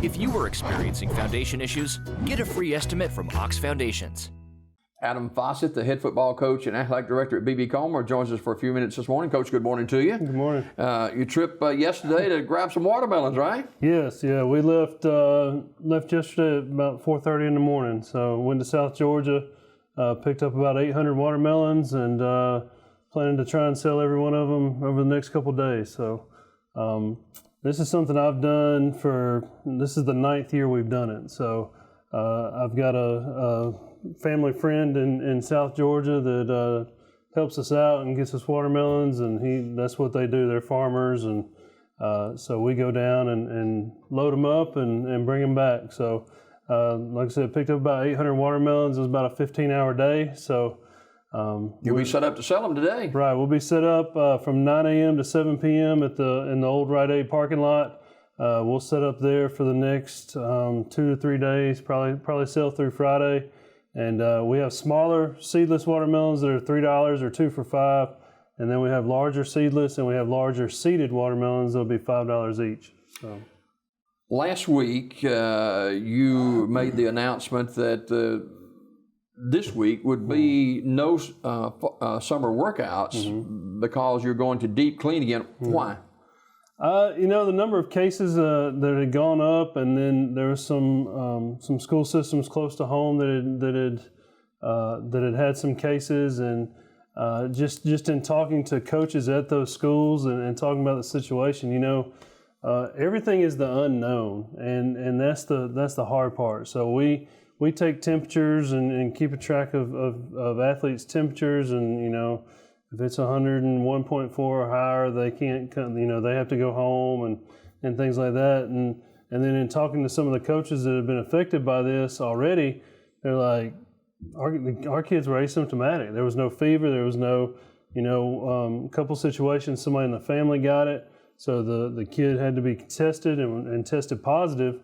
If you are experiencing foundation issues, get a free estimate from Ox Foundations. Adam Fossett, the head football coach and athletic director at BB Comer, joins us for a few minutes this morning. Coach, good morning to you. Good morning. Your trip yesterday to grab some watermelons, right? Yes, yeah. We left yesterday at about 4:30 in the morning. So went to South Georgia, picked up about 800 watermelons, and planning to try and sell every one of them over the next couple of days. So this is something I've done this is the 9th year we've done it. So I've got a family friend in South Georgia that helps us out and gets us watermelons, and that's what they do. They're farmers, and so we go down and load them up and bring them back. So like I said, picked up about 800 watermelons. It was about a 15-hour day. So you'll be set up to sell them today. Right, we'll be set up from 9 a.m. to 7 p.m. in the old Rite Aid parking lot. We'll set up there for the next 2 to 3 days, probably sell through Friday. And we have smaller seedless watermelons that are $3 or 2 for $5. And then we have larger seedless and we have larger seeded watermelons that'll be $5 each. So. Last week, you made the announcement that this week would be no summer workouts because you're going to deep clean again. Why? The number of cases that had gone up, and then there was some school systems close to home that had some cases, and just in talking to coaches at those schools and talking about the situation, everything is the unknown, and that's the hard part. So we take temperatures and keep a track of athletes' temperatures, and if it's 101.4 or higher, they can't come, they have to go home and things like that. And then in talking to some of the coaches that have been affected by this already, they're like, our kids were asymptomatic. There was no fever. There was no, couple situations, somebody in the family got it. So the kid had to be tested and tested positive,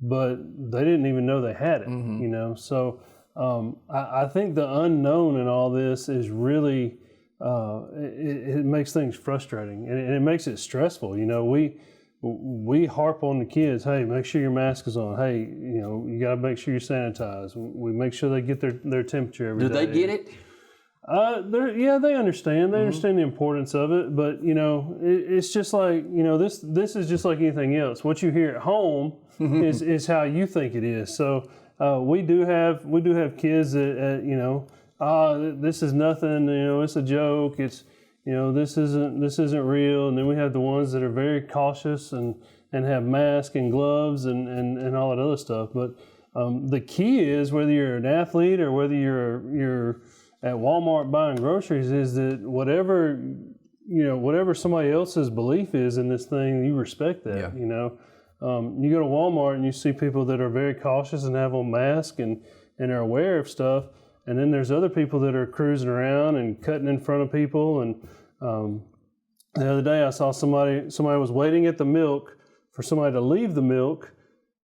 but they didn't even know they had it, So I think the unknown in all this is really, it makes things frustrating and it makes it stressful. We harp on the kids. Hey, make sure your mask is on. Hey, you got to make sure you're sanitized. We make sure they get their temperature every day. Do they get it? They understand. They understand the importance of it. But it's just like this is just like anything else. What you hear at home is how you think it is. So we do have kids that this is nothing, it's a joke, it's, this isn't real. And then we have the ones that are very cautious and have masks and gloves and all that other stuff. But the key is, whether you're an athlete or whether you're at Walmart buying groceries, is that whatever somebody else's belief is in this thing, you respect that. Yeah. You go to Walmart and you see people that are very cautious and have on masks and are aware of stuff. And then there's other people that are cruising around and cutting in front of people. And the other day I saw somebody was waiting at the milk for somebody to leave the milk,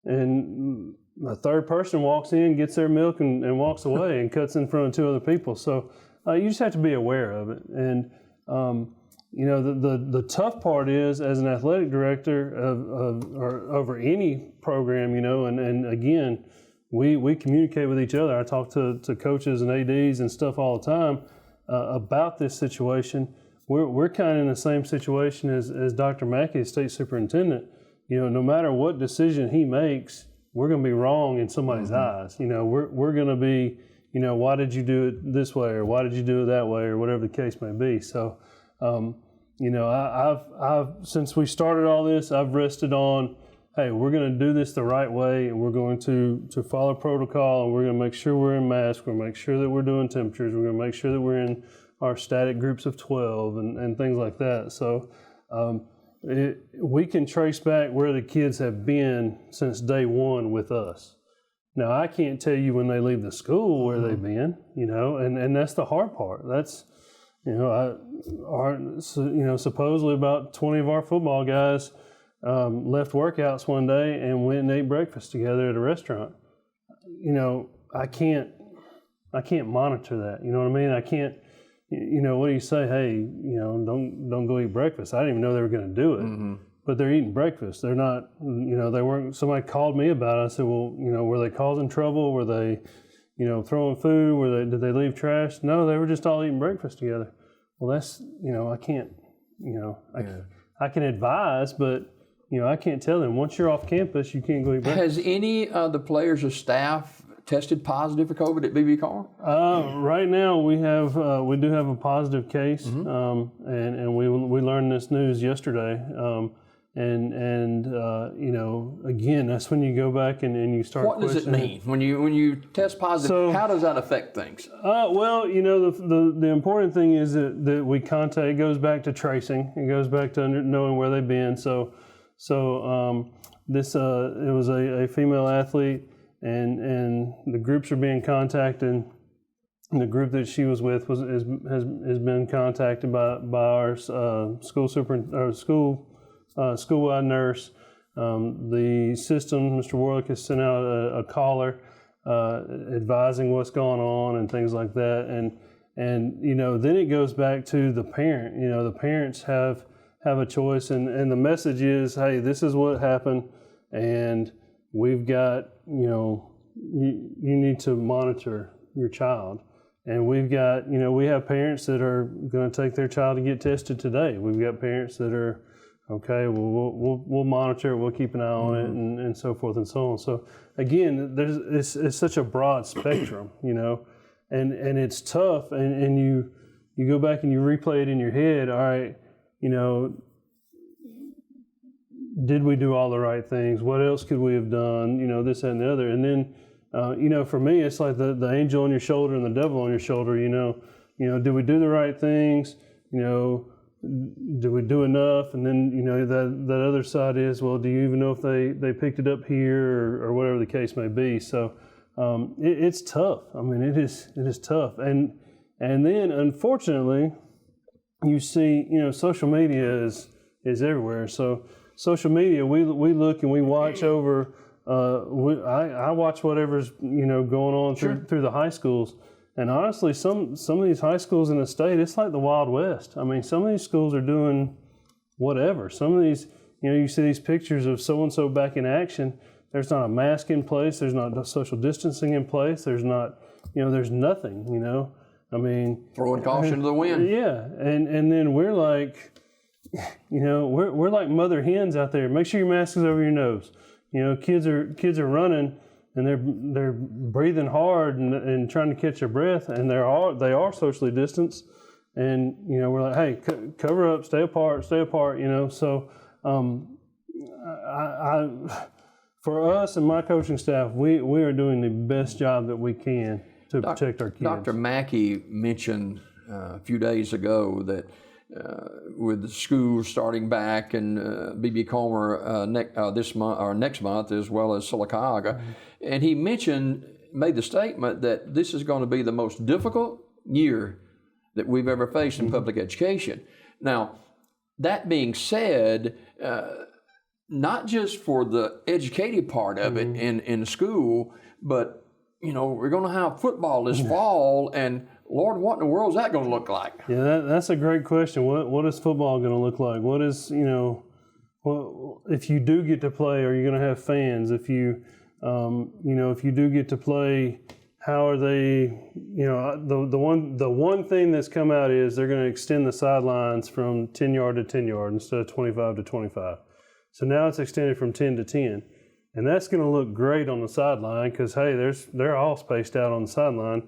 and a third person walks in, gets their milk, and walks away and cuts in front of 2 other people. So you just have to be aware of it. And the tough part is, as an athletic director or over any program, and again, we communicate with each other. I talk to coaches and ADs and stuff all the time about this situation. We're kind of in the same situation as Dr. Mackey, state superintendent. No matter what decision he makes, we're going to be wrong in somebody's eyes. We're going to be, why did you do it this way, or why did you do it that way, or whatever the case may be. So, I've since we started all this, I've rested on, hey, we're going to do this the right way, and we're going to follow protocol, and we're going to make sure we're in masks, we're going to make sure that we're doing temperatures, we're going to make sure that we're in our static groups of 12 and things like that. So we can trace back where the kids have been since day one with us. Now, I can't tell you when they leave the school where they've been, and that's the hard part. That's, supposedly about 20 of our football guys left workouts one day and went and ate breakfast together at a restaurant. I can't monitor that. You know what I mean? I can't. What do you say? Hey, don't go eat breakfast. I didn't even know they were going to do it. but they're eating breakfast. They're not, they weren't. Somebody called me about it. I said, well, were they causing trouble? Were they, throwing food? Did they leave trash? No, they were just all eating breakfast together. Well, that's, I can't, I can advise, but I can't tell them. Once you're off campus, you can't go eat breakfast. Has any of the players or staff tested positive for COVID at BB Carr? Right now, we do have a positive case, and we learned this news yesterday. Again, that's when you go back and you start. What does it mean when you test positive? So, how does that affect things? Well, the important thing is that we contact. It goes back to tracing. It goes back to knowing where they've been. So this it was a female athlete, and the groups are being contacted. And the group that she was with has been contacted by our school-wide nurse. The system, Mr. Warlick, has sent out a caller advising what's going on and things like that. And then it goes back to the parent. The parents have a choice, and the message is, hey, this is what happened, and we've got, you need to monitor your child. And we've got, we have parents that are going to take their child to get tested today. We've got parents that are, okay, well, we'll monitor it, we'll keep an eye on it, and so forth and so on. So again, it's such a broad spectrum, and it's tough. And you go back and you replay it in your head. All right, did we do all the right things? What else could we have done? This, that, and the other. And then, for me, it's like the angel on your shoulder and the devil on your shoulder. Do we do the right things? Do we do enough? And then, that other side is, well, do you even know if they picked it up here or whatever the case may be? So it's tough. I mean, it is tough. And then, unfortunately, you see, social media is everywhere. So social media, we look and we watch over. I watch whatever's going on through the high schools. And honestly, some of these high schools in the state, it's like the Wild West. I mean, some of these schools are doing whatever. Some of these, you see these pictures of so-and-so back in action. There's not a mask in place. There's not social distancing in place. There's not, there's nothing, I mean. Throwing caution to the wind. Yeah. And then we're like, we're like mother hens out there. Make sure your mask is over your nose. Kids are running. And they're breathing hard and trying to catch their breath, and they are socially distanced, and we're like, hey, cover up, stay apart. So I for us and my coaching staff, we are doing the best job that we can to protect our kids. Dr. Mackey mentioned a few days ago that with the schools starting back and BB Comer this month or next month, as well as Sylacauga, and he made the statement that this is going to be the most difficult year that we've ever faced in public education. Now, that being said, not just for the educative part of it in school, but we're going to have football this fall, and Lord, what in the world is that going to look like? Yeah, that's a great question. What is football going to look like? What is, if you do get to play, are you going to have fans? If you, if you do get to play, how are they, the one thing that's come out is they're going to extend the sidelines from 10 yard to 10 yard instead of 25 to 25. So now it's extended from 10 to 10. And that's going to look great on the sideline because, hey, they're all spaced out on the sideline.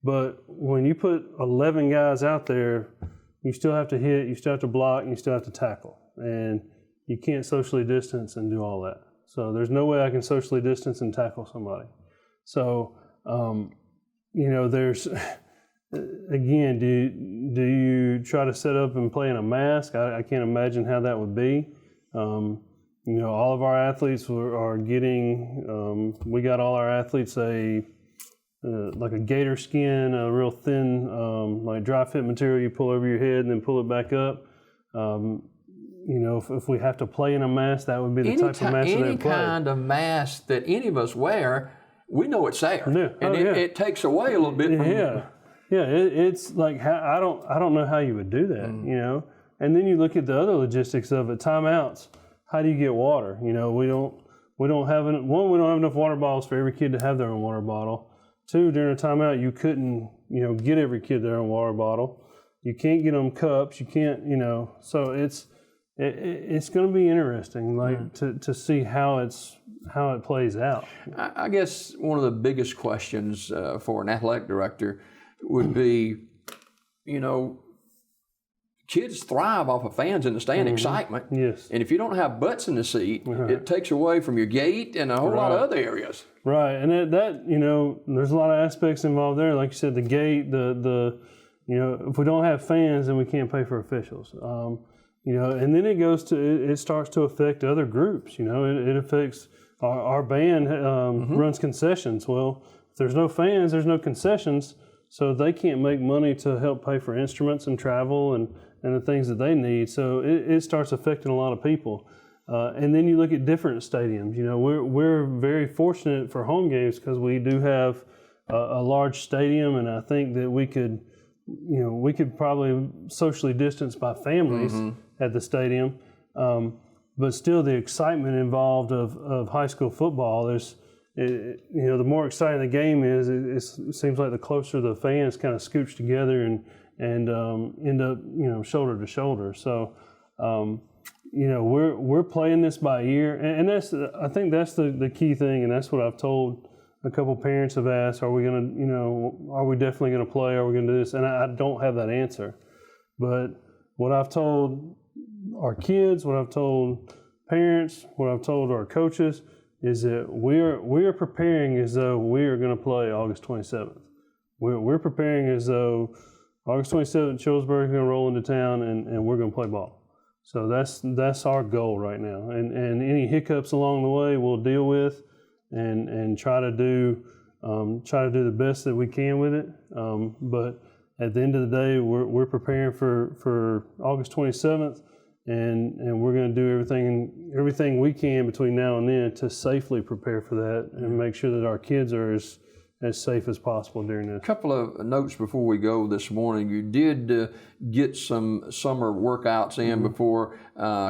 But when you put 11 guys out there, you still have to hit, you still have to block, and you still have to tackle. And you can't socially distance and do all that. So there's no way I can socially distance and tackle somebody. So, there's, again, do you try to set up and play in a mask? I can't imagine how that would be. All of our athletes are getting, we got all our athletes like a gator skin, a real thin, like dry fit material you pull over your head and then pull it back up. If we have to play in a mask, that would be the type of mask that they play. Any kind of mask that any of us wear, we know it's there. Yeah. And it takes away a little bit from... Yeah. It's like, I don't know how you would do that, And then you look at the other logistics of it, timeouts. how do you get water? We don't have enough water bottles for every kid to have their own water bottle. 2, during a timeout, you couldn't, get every kid their own water bottle. You can't get them cups. You can't, so it's going to be interesting, to see how it plays out. I guess one of the biggest questions for an athletic director would be, kids thrive off of fans in the stand, excitement. Yes. And if you don't have butts in the seat, it takes away from your gait and a whole lot of other areas. Right, and that there's a lot of aspects involved there. Like you said, the gate, the if we don't have fans, then we can't pay for officials. And then it starts to affect other groups. It affects our band runs concessions. Well, if there's no fans, there's no concessions, so they can't make money to help pay for instruments and travel and the things that they need. So it starts affecting a lot of people. And then you look at different stadiums. We're very fortunate for home games because we do have a large stadium, and I think that we could probably socially distance by families at the stadium. But still, the excitement involved of high school football, the more exciting the game is, it seems like the closer the fans kind of scooch together and end up, shoulder to shoulder. So, we're playing this by ear, and I think that's the key thing, and that's what I've told a couple parents have asked, are we definitely going to play? Are we going to do this? And I don't have that answer. But what I've told our kids, what I've told parents, what I've told our coaches is that we are preparing as though we are going to play August 27th. We're preparing as though August 27th, Chillsburg is going to roll into town and we're going to play ball. So that's our goal right now. And any hiccups along the way we'll deal with and try to do the best that we can with it. But at the end of the day, we're preparing for August 27th, and we're going to do everything we can between now and then to safely prepare for that and make sure that our kids are as safe as possible during this. A couple of notes before we go this morning. You did get some summer workouts in before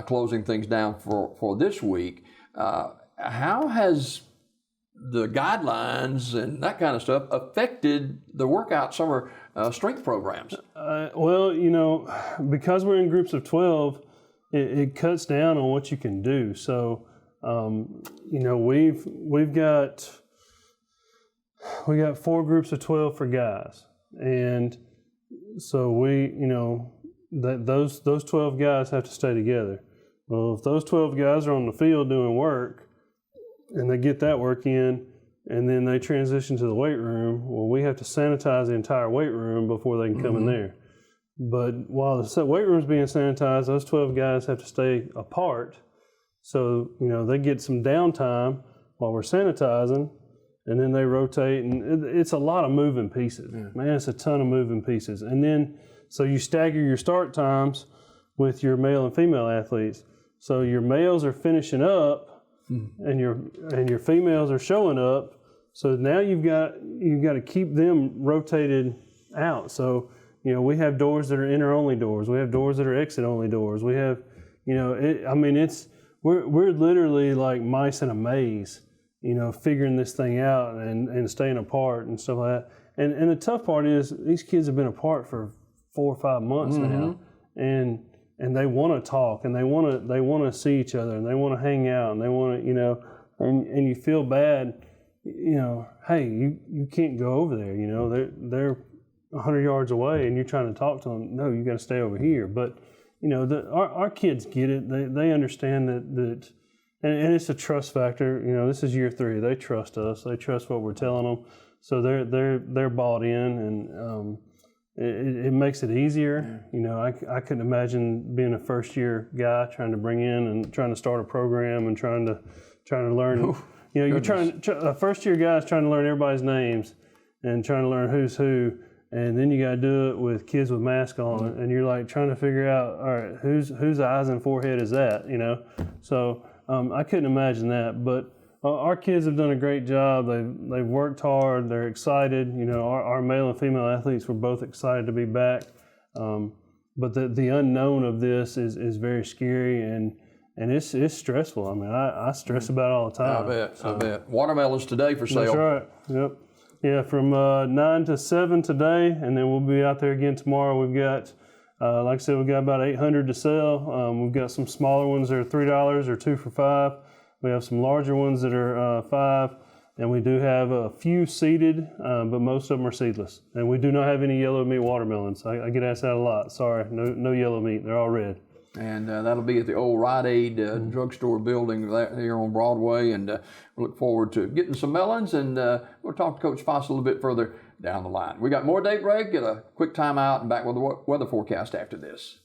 closing things down for this week. How has the guidelines and that kind of stuff affected the workout summer strength programs? Well, because we're in groups of 12, it cuts down on what you can do. So, we've got 4 groups of 12 for guys, and so those 12 guys have to stay together. Well, if those 12 guys are on the field doing work, and they get that work in, and then they transition to the weight room, well, we have to sanitize the entire weight room before they can come in there. But while the weight room's being sanitized, those 12 guys have to stay apart. So, they get some downtime while we're sanitizing, and then they rotate, and it's a lot of moving pieces. Yeah. Man, it's a ton of moving pieces. And then, so you stagger your start times with your male and female athletes. So your males are finishing up, and your females are showing up. So now you've got to keep them rotated out. So we have doors that are enter only doors. We have doors that are exit only doors. We have we're literally like mice in a maze, figuring this thing out and staying apart and stuff like that. And the tough part is these kids have been apart for 4 or 5 months now, and they want to talk, and they want to see each other, and they want to hang out, and they want to, and you feel bad, hey, you can't go over there, they're 100 yards away, and you're trying to talk to them. No, you got to stay over here. But our kids get it. They understand that, and it's a trust factor. This is year 3. They trust us. They trust what we're telling them, so they're bought in, and it makes it easier. I couldn't imagine being a first year guy trying to bring in and trying to start a program and trying to learn. A first year guy is trying to learn everybody's names and trying to learn who's who, and then you got to do it with kids with masks on, and you're like trying to figure out, all right, whose eyes and forehead is that? So I couldn't imagine that, but. Our kids have done a great job. They've worked hard. They're excited. Our male and female athletes were both excited to be back. But the unknown of this is very scary, and and it's stressful. I mean, I stress about it all the time. I bet. Watermelons today for sale. That's right. Yep. Yeah, from 9 to 7 today, and then we'll be out there again tomorrow. We've got, like I said, we've got about 800 to sell. We've got some smaller ones that are $3 or 2 for $5. We have some larger ones that are $5, and we do have a few seeded, but most of them are seedless. And we do not have any yellow meat watermelons. I get asked that a lot. Sorry, no yellow meat. They're all red. And that'll be at the old Rite Aid drugstore building here on Broadway. And we look forward to getting some melons. And we'll talk to Coach Fossett a little bit further down the line. We got more Daybreak, get a quick time out, and back with the weather forecast after this.